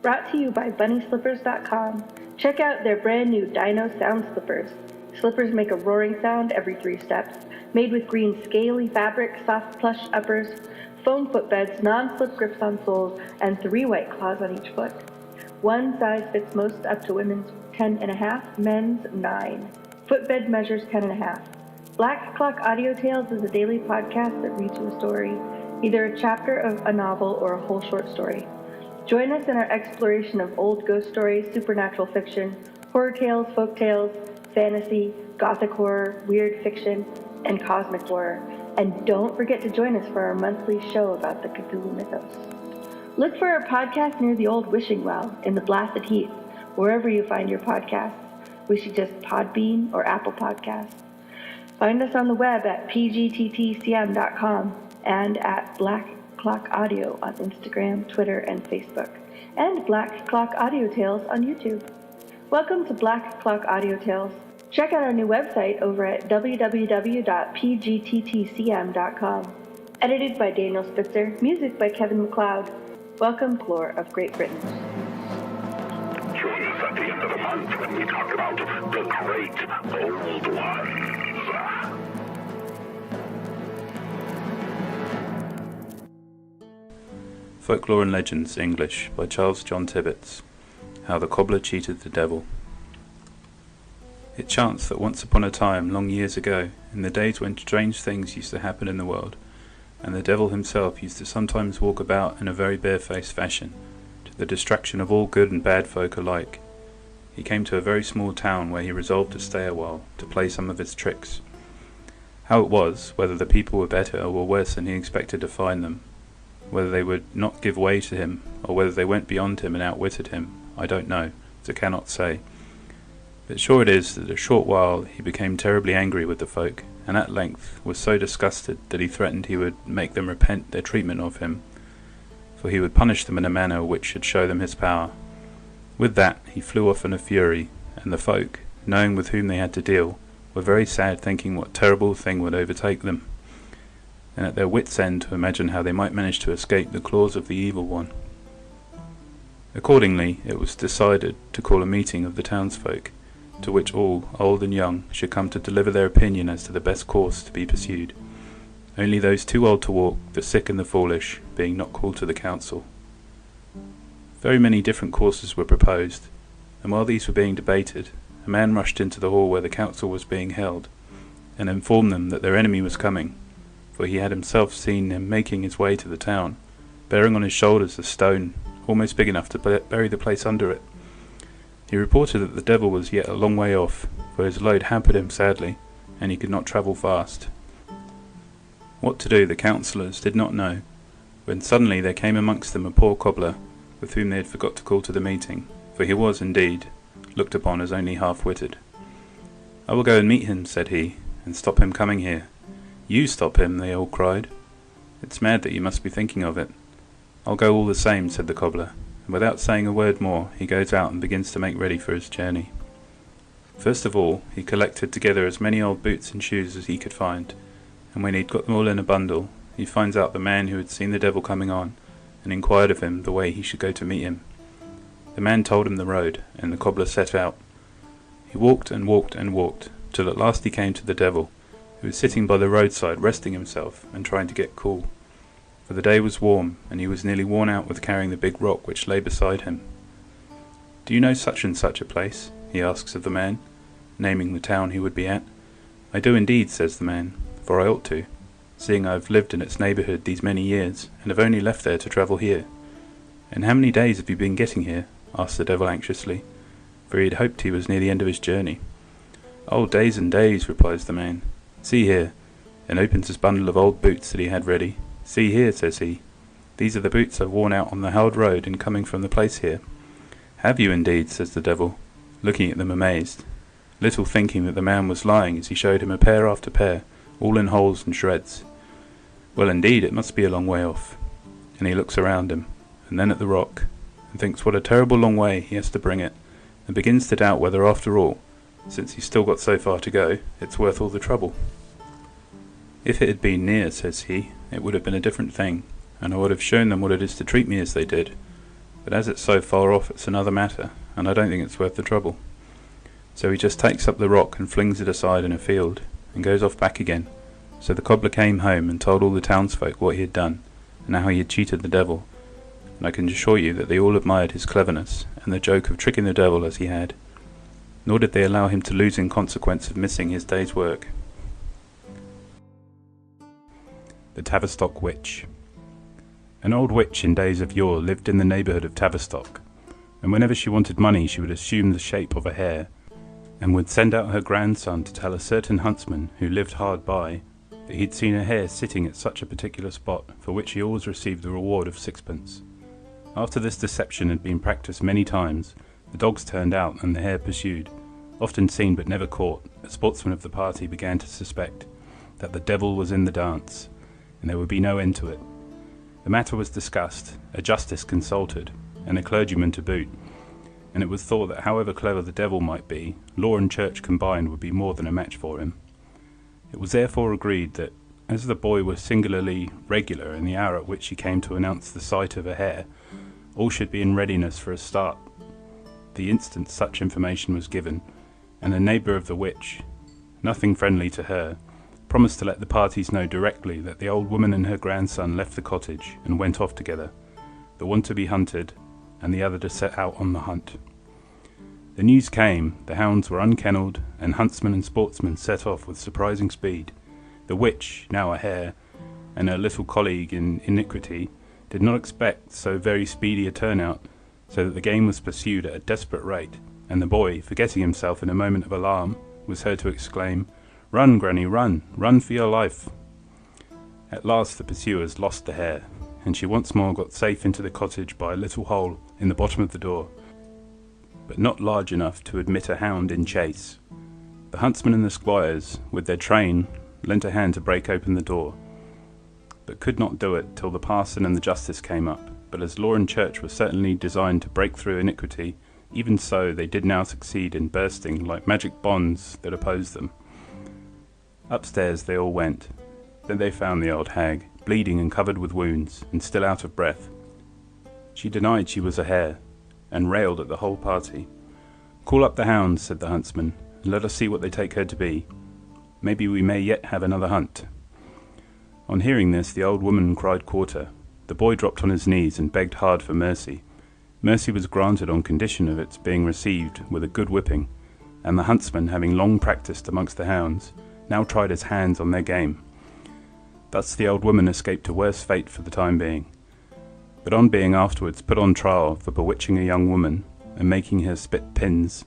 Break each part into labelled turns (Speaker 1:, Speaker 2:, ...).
Speaker 1: Brought to you by BunnySlippers.com. Check out their brand new Dino sound slippers. Slippers make a roaring sound every 3 steps. Made with green scaly fabric, soft plush uppers, foam footbeds, non-slip grips on soles, and 3 white claws on each foot. One size fits most up to women's 10.5, men's 9. Footbed measures 10.5. Black Clock Audio Tales is a daily podcast that reads you a story, either a chapter of a novel or a whole short story. Join us in our exploration of old ghost stories, supernatural fiction, horror tales, folk tales, fantasy, gothic horror, weird fiction, and cosmic horror. And don't forget to join us for our monthly show about the Cthulhu Mythos. Look for our podcast near the old wishing well in the blasted heath, wherever you find your podcasts. We suggest Podbean or Apple Podcasts. Find us on the web at pgttcm.com and at Black Clock Audio on Instagram, Twitter, and Facebook, and Black Clock Audio Tales on YouTube. Welcome to Black Clock Audio Tales. Check out our new website over at www.pgttcm.com. Edited by Daniel Spitzer, music by Kevin MacLeod. Welcome, Folklore of Great Britain.
Speaker 2: Join us at the end of the month when we talk about the great old ones.
Speaker 3: Folklore and Legends, English, by Charles John Tibbets. How the Cobbler Cheated the Devil. It chanced that once upon a time, long years ago, in the days when strange things used to happen in the world, and the devil himself used to sometimes walk about in a very barefaced fashion, to the distraction of all good and bad folk alike, he came to a very small town where he resolved to stay a while, to play some of his tricks. How it was, whether the people were better or were worse than he expected to find them, whether they would not give way to him, or whether they went beyond him and outwitted him, I don't know, so cannot say. But sure it is that a short while he became terribly angry with the folk, and at length was so disgusted that he threatened he would make them repent their treatment of him, for he would punish them in a manner which should show them his power. With that he flew off in a fury, and the folk, knowing with whom they had to deal, were very sad, thinking what terrible thing would overtake them, and at their wits' end to imagine how they might manage to escape the claws of the evil one. Accordingly it was decided to call a meeting of the townsfolk, to which all, old and young, should come to deliver their opinion as to the best course to be pursued, only those too old to walk, the sick and the foolish, being not called to the council. Very many different courses were proposed, and while these were being debated, a man rushed into the hall where the council was being held, and informed them that their enemy was coming, for he had himself seen him making his way to the town, bearing on his shoulders a stone almost big enough to bury the place under it. He reported that the devil was yet a long way off, for his load hampered him sadly, and he could not travel fast. What to do the councillors did not know, when suddenly there came amongst them a poor cobbler, with whom they had forgot to call to the meeting, for he was, indeed, looked upon as only half-witted. "I will go and meet him," said he, "and stop him coming here." "You stop him," they all cried. "It's mad that you must be thinking of it." "I'll go all the same," said the cobbler, and without saying a word more he goes out and begins to make ready for his journey. First of all he collected together as many old boots and shoes as he could find, and when he'd got them all in a bundle, he finds out the man who had seen the devil coming on, and inquired of him the way he should go to meet him. The man told him the road, and the cobbler set out. He walked and walked and walked, till at last he came to the devil, who was sitting by the roadside resting himself and trying to get cool, for the day was warm, and he was nearly worn out with carrying the big rock which lay beside him. "Do you know such and such a place?" he asks of the man, naming the town he would be at. "I do indeed," says the man, "for I ought to, seeing I have lived in its neighbourhood these many years, and have only left there to travel here." "And how many days have you been getting here?" asked the devil anxiously, for he had hoped he was near the end of his journey. "Oh, days and days," replies the man. "See here," and opens his bundle of old boots that he had ready. "See here," says he, "these are the boots I've worn out on the hard road in coming from the place here." "Have you indeed?" says the devil, looking at them amazed, little thinking that the man was lying as he showed him a pair after pair, all in holes and shreds. "Well, indeed, it must be a long way off." And he looks around him, and then at the rock, and thinks what a terrible long way he has to bring it, and begins to doubt whether after all, since he's still got so far to go, it's worth all the trouble. "If it had been near," says he, "it would have been a different thing, and I would have shown them what it is to treat me as they did. but as it's so far off it's another matter, and I don't think it's worth the trouble. So he just takes up the rock and flings it aside in a field, and goes off back again. So the cobbler came home and told all the townsfolk what he had done, and how he had cheated the devil, and I can assure you that they all admired his cleverness, and the joke of tricking the devil as he had, nor did they allow him to lose in consequence of missing his day's work. The Tavistock Witch. An old witch in days of yore lived in the neighbourhood of Tavistock, and whenever she wanted money she would assume the shape of a hare, and would send out her grandson to tell a certain huntsman who lived hard by that he'd seen a hare sitting at such a particular spot, for which he always received the reward of sixpence. After this deception had been practised many times, the dogs turned out and the hare pursued. Often seen but never caught, a sportsman of the party began to suspect that the devil was in the dance, and there would be no end to it. The matter was discussed, a justice consulted, and a clergyman to boot, and it was thought that however clever the devil might be, law and church combined would be more than a match for him. It was therefore agreed that, as the boy was singularly regular in the hour at which he came to announce the sight of a hare, all should be in readiness for a start. The instant such information was given, and a neighbour of the witch, nothing friendly to her, promised to let the parties know directly that the old woman and her grandson left the cottage and went off together, the one to be hunted, and the other to set out on the hunt. The news came, the hounds were unkennelled, and huntsmen and sportsmen set off with surprising speed. The witch, now a hare, and her little colleague in iniquity, did not expect so very speedy a turnout, so that the game was pursued at a desperate rate, and the boy, forgetting himself in a moment of alarm, was heard to exclaim, "Run, Granny, run! Run for your life!" At last the pursuers lost the hare, and she once more got safe into the cottage by a little hole in the bottom of the door, but not large enough to admit a hound in chase. The huntsmen and the squires, with their train, lent a hand to break open the door, but could not do it till the parson and the justice came up. But as law and church were certainly designed to break through iniquity, even so they did now succeed in bursting like magic bonds that opposed them. Upstairs they all went. Then they found the old hag, bleeding and covered with wounds, and still out of breath. She denied she was a hare, and railed at the whole party. "Call up the hounds," said the huntsman, "and let us see what they take her to be. Maybe we may yet have another hunt." On hearing this, the old woman cried quarter. The boy dropped on his knees and begged hard for mercy. Mercy was granted on condition of its being received with a good whipping, and the huntsman, having long practised amongst the hounds, now tried his hands on their game. Thus the old woman escaped a worse fate for the time being, but on being afterwards put on trial for bewitching a young woman and making her spit pins,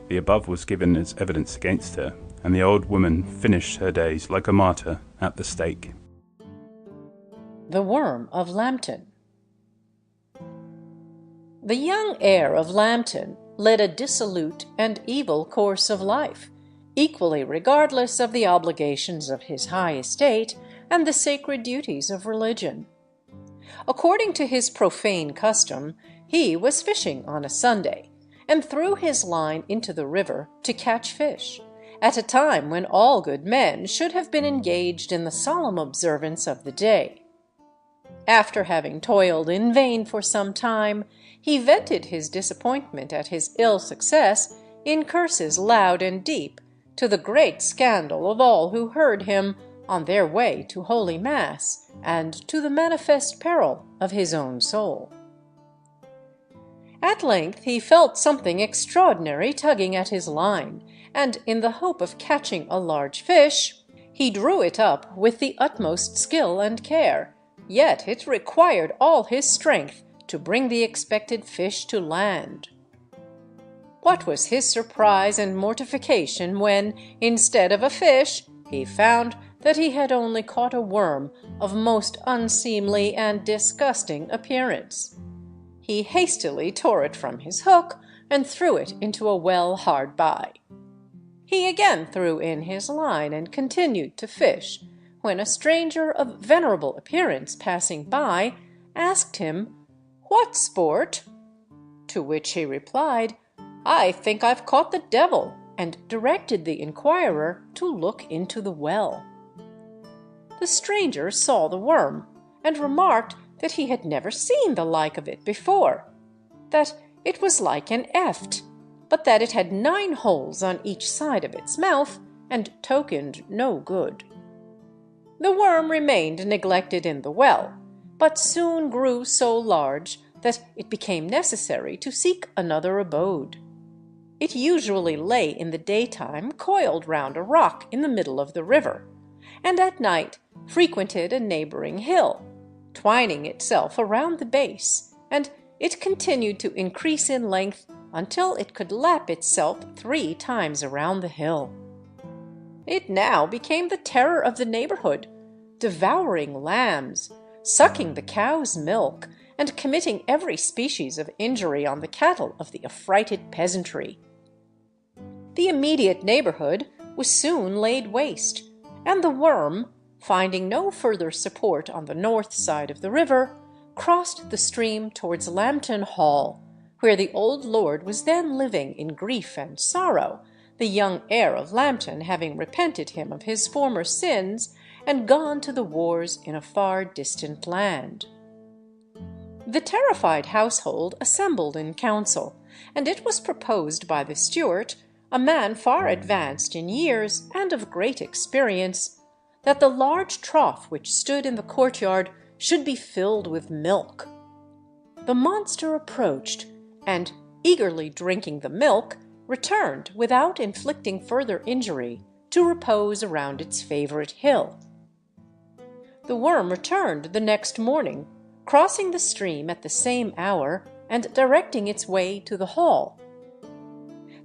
Speaker 3: the above was given as evidence against her, and the old woman finished her days like a martyr at the stake.
Speaker 4: The Worm of Lambton. The young heir of Lambton led a dissolute and evil course of life, equally regardless of the obligations of his high estate and the sacred duties of religion. According to his profane custom, he was fishing on a Sunday, and threw his line into the river to catch fish, at a time when all good men should have been engaged in the solemn observance of the day. After having toiled in vain for some time, he vented his disappointment at his ill success in curses loud and deep, to the great scandal of all who heard him on their way to holy mass, and to the manifest peril of his own soul. At length he felt something extraordinary tugging at his line, and in the hope of catching a large fish, he drew it up with the utmost skill and care, yet it required all his strength to bring the expected fish to land. What was his surprise and mortification when, instead of a fish, he found that he had only caught a worm of most unseemly and disgusting appearance. He hastily tore it from his hook and threw it into a well hard by. He again threw in his line and continued to fish, when a stranger of venerable appearance passing by asked him, "What sport?" To which he replied, "I think I've caught the devil," and directed the inquirer to look into the well. The stranger saw the worm, and remarked that he had never seen the like of it before, that it was like an eft, but that it had 9 holes on each side of its mouth, and tokened no good. The worm remained neglected in the well, but soon grew so large that it became necessary to seek another abode. It usually lay in the daytime coiled round a rock in the middle of the river, and at night frequented a neighboring hill, twining itself around the base, and it continued to increase in length until it could lap itself 3 times around the hill. It now became the terror of the neighborhood, devouring lambs, sucking the cow's milk, and committing every species of injury on the cattle of the affrighted peasantry. The immediate neighborhood was soon laid waste, and the worm, finding no further support on the north side of the river, crossed the stream towards Lambton Hall, where the old lord was then living in grief and sorrow, the young heir of Lambton having repented him of his former sins and gone to the wars in a far distant land. The terrified household assembled in council, and it was proposed by the steward, a man far advanced in years and of great experience, that the large trough which stood in the courtyard should be filled with milk. The monster approached, and, eagerly drinking the milk, returned without inflicting further injury to repose around its favourite hill. The worm returned the next morning, crossing the stream at the same hour, and directing its way to the hall.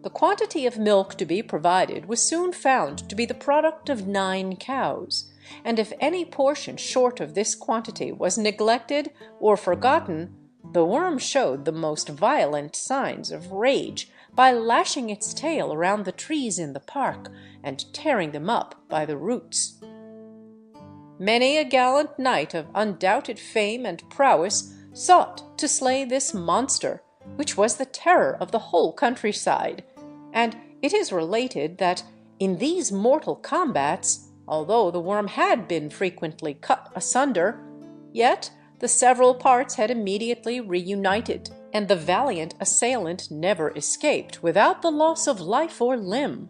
Speaker 4: The quantity of milk to be provided was soon found to be the product of 9 cows, and if any portion short of this quantity was neglected or forgotten, the worm showed the most violent signs of rage by lashing its tail around the trees in the park and tearing them up by the roots. Many a gallant knight of undoubted fame and prowess sought to slay this monster, which was the terror of the whole countryside, and it is related that in these mortal combats, although the worm had been frequently cut asunder, yet the several parts had immediately reunited, and the valiant assailant never escaped without the loss of life or limb,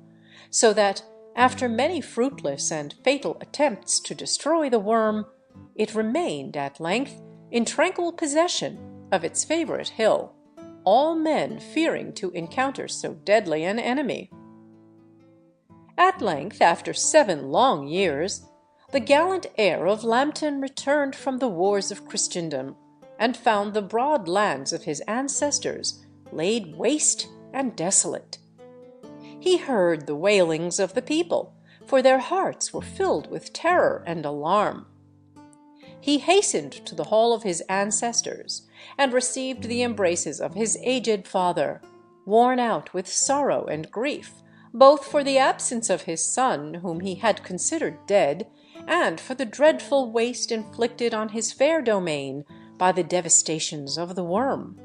Speaker 4: so that, after many fruitless and fatal attempts to destroy the worm, it remained at length in tranquil possession of its favourite hill, all men fearing to encounter so deadly an enemy. At length, after 7 long years, the gallant heir of Lambton returned from the wars of Christendom, and found the broad lands of his ancestors laid waste and desolate. He heard the wailings of the people, for their hearts were filled with terror and alarm. He hastened to the hall of his ancestors, and received the embraces of his aged father, worn out with sorrow and grief, both for the absence of his son, whom he had considered dead, and for the dreadful waste inflicted on his fair domain by the devastations of the worm.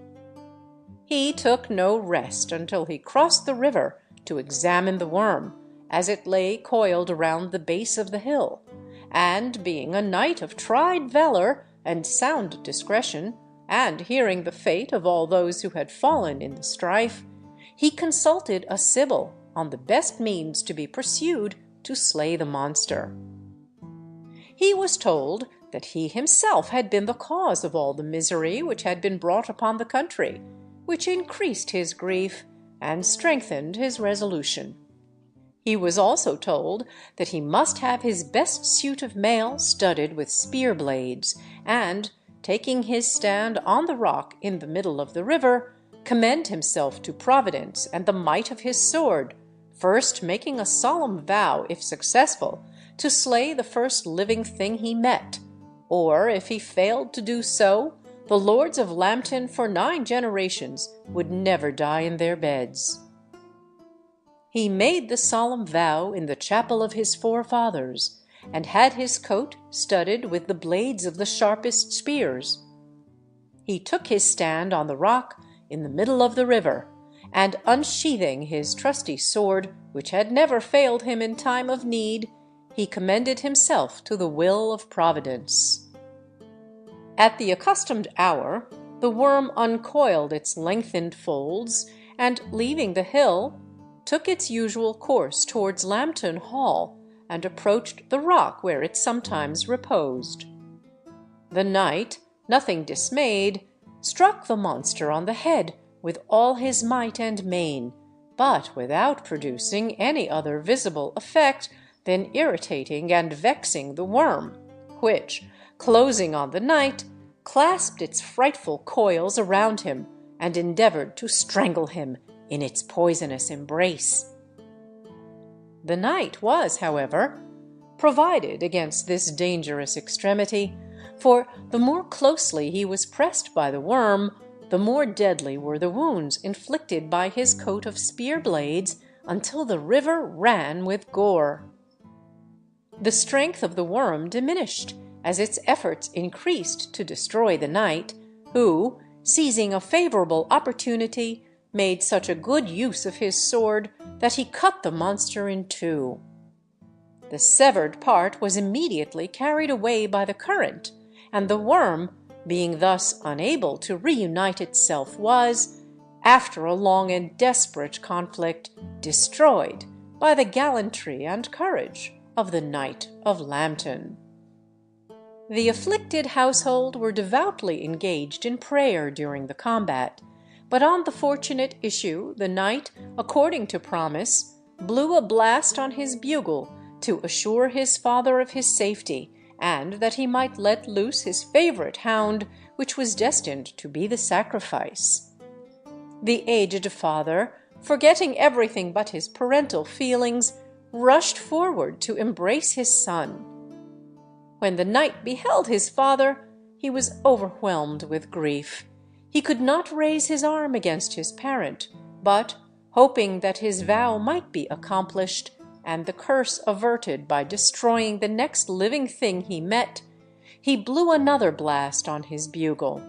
Speaker 4: He took no rest until he crossed the river to examine the worm, as it lay coiled around the base of the hill, and, being a knight of tried valour and sound discretion, and hearing the fate of all those who had fallen in the strife, he consulted a sibyl on the best means to be pursued to slay the monster. He was told that he himself had been the cause of all the misery which had been brought upon the country, which increased his grief and strengthened his resolution. He was also told that he must have his best suit of mail studded with spear blades, and, taking his stand on the rock in the middle of the river, commend himself to Providence and the might of his sword, first making a solemn vow, if successful, to slay the first living thing he met, or, if he failed to do so, the lords of Lambton for 9 generations would never die in their beds. He made the solemn vow in the chapel of his forefathers, and had his coat studded with the blades of the sharpest spears. He took his stand on the rock in the middle of the river, and, unsheathing his trusty sword, which had never failed him in time of need, he commended himself to the will of Providence. At the accustomed hour, the worm uncoiled its lengthened folds, and, leaving the hill, took its usual course towards Lambton Hall, and approached the rock where it sometimes reposed. The knight, nothing dismayed, struck the monster on the head with all his might and main, but without producing any other visible effect than irritating and vexing the worm, which, closing on the knight, clasped its frightful coils around him, and endeavoured to strangle him in its poisonous embrace. The knight was, however, provided against this dangerous extremity, for the more closely he was pressed by the worm, the more deadly were the wounds inflicted by his coat of spear blades, until the river ran with gore. The strength of the worm diminished as its efforts increased to destroy the knight, who, seizing a favourable opportunity, made such a good use of his sword that he cut the monster in two. The severed part was immediately carried away by the current, and the worm, being thus unable to reunite itself, was, after a long and desperate conflict, destroyed by the gallantry and courage of the Knight of Lambton. The afflicted household were devoutly engaged in prayer during the combat, but on the fortunate issue the knight, according to promise, blew a blast on his bugle to assure his father of his safety, and that he might let loose his favourite hound, which was destined to be the sacrifice. The aged father, forgetting everything but his parental feelings, rushed forward to embrace his son. When the knight beheld his father, he was overwhelmed with grief. He could not raise his arm against his parent, but, hoping that his vow might be accomplished, and the curse averted by destroying the next living thing he met, he blew another blast on his bugle.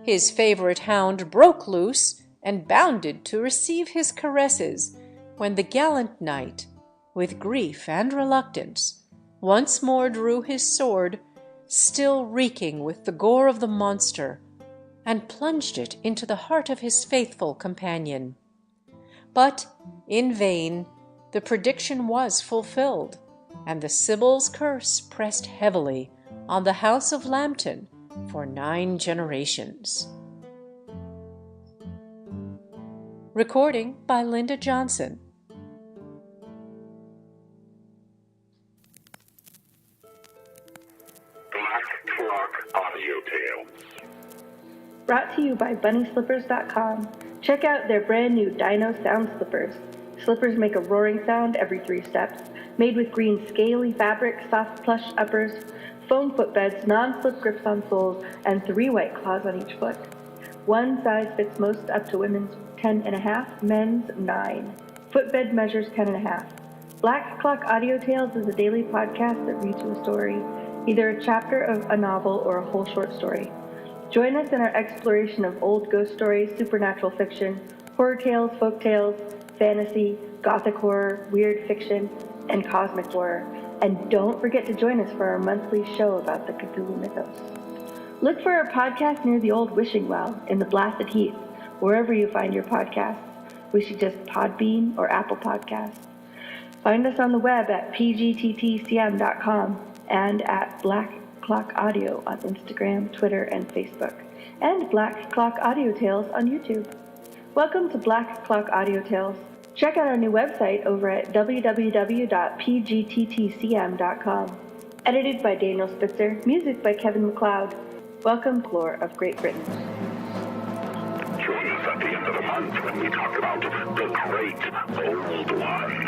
Speaker 4: His favourite hound broke loose and bounded to receive his caresses, when the gallant knight, with grief and reluctance, once more drew his sword, still reeking with the gore of the monster, and plunged it into the heart of his faithful companion. But in vain. The prediction was fulfilled, and the Sibyl's curse pressed heavily on the house of Lambton for 9 generations. Recording by Linda Johnson.
Speaker 2: Black Clock Audio Tales.
Speaker 1: Brought to you by BunnySlippers.com. Check out their brand new Dino sound slippers. Slippers make a roaring sound every 3 steps, made with green scaly fabric, soft plush uppers, foam footbeds, non-slip grips on soles, and 3 white claws on each foot. One size fits most up to women's 10.5, men's 9. Footbed measures 10.5. Black Clock Audio Tales is a daily podcast that reads you a story, either a chapter of a novel or a whole short story. Join us in our exploration of old ghost stories, supernatural fiction, horror tales, folk tales, fantasy, gothic horror, weird fiction, and cosmic horror. And don't forget to join us for our monthly show about the Cthulhu Mythos. Look for our podcast near the old wishing well in the blasted heath, wherever you find your podcasts. We suggest Podbean or Apple Podcasts. Find us on the web at pgttcm.com and at Black Clock Audio on Instagram, Twitter, and Facebook, and Black Clock Audio Tales on YouTube. Welcome to Black Clock Audio Tales. Check out our new website over at www.pgttcm.com. Edited by Daniel Spitzer, music by Kevin MacLeod. Welcome, Folklore of Great Britain.
Speaker 2: Join us at the end of the month when we talk about the Great Old One.